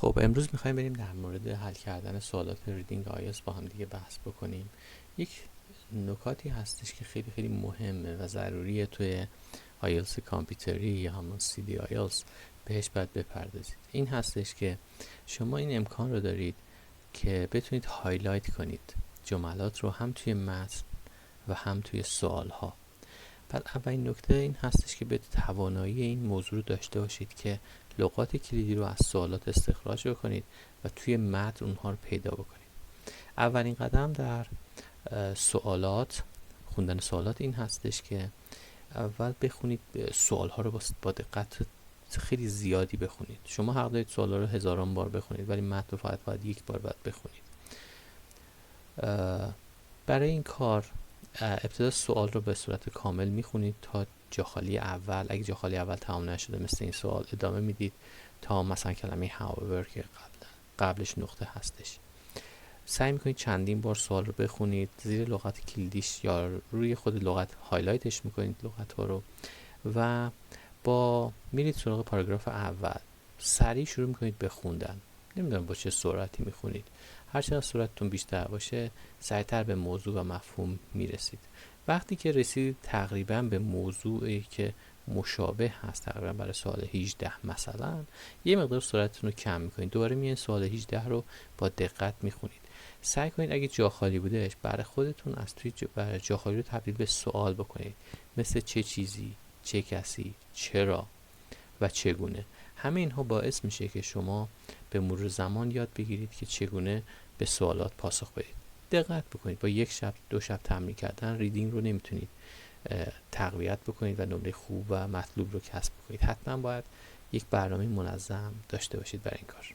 خب امروز میخوایم بریم در مورد حل کردن سوالات ریدینگ آیلتس با هم دیگه بحث بکنیم. یک نکاتی هستش که خیلی خیلی مهمه و ضروریه توی آیلتس کامپیوتری یا همون CD آیلتس بهش باید بپردازید. این هستش که شما این امکان رو دارید که بتونید هایلایت کنید جملات رو هم توی متن و هم توی سوال ها. بعد اولین نکته این هستش که به توانایی این موضوع رو داشته باشید که لغات کلیدی رو از سوالات استخراج بکنید و توی متن اونها رو پیدا بکنید. اولین قدم در خوندن سوالات این هستش که اول بخونید سوال ها رو با دقت خیلی زیادی بخونید. شما حق دارید سوال ها رو هزاران بار بخونید ولی متن رو فقط باید یک بار باید بخونید. برای این کار ابتدا سوال رو به صورت کامل میخونید تا جا خالی اول. اگه جا خالی اول تمام نشده مثل این سوال ادامه میدید تا مثلا کلمه however که قبلش نقطه هستش. سعی میکنید چندین بار سوال رو بخونید، زیر لغت کلیدیش یا روی خود لغت هایلایتش میکنید لغت ها رو و میرید سراغ پاراگراف اول. سریع شروع میکنید به خوندن. نمیدونم با چه سرعتی میخونید، هرچقدر سرعتتون بیشتر باشه سریعتر به موضوع و مفهوم میرسید. وقتی که رسید تقریبا به موضوعی که مشابه هست، تقریبا برای سوال 18 مثلا، یه مقدار سرعتتون رو کم میکنید. دوباره میان سوال 18 رو با دقت میخونید. سعی کنید اگه جا خالی بودش برای خودتون از توی جا خالی رو تبدیل به سوال بکنید، مثل چه چیزی، چه کسی، چرا و چگونه. همه اینها باعث میشه که شما به مرور زمان یاد بگیرید که چگونه به سوالات پاسخ بدید. دقت بکنید، با یک شب دو شب تمرین کردن ریدینگ رو نمیتونید تقویت بکنید و نمره خوب و مطلوب رو کسب بکنید. حتما باید یک برنامه منظم داشته باشید برای این کار.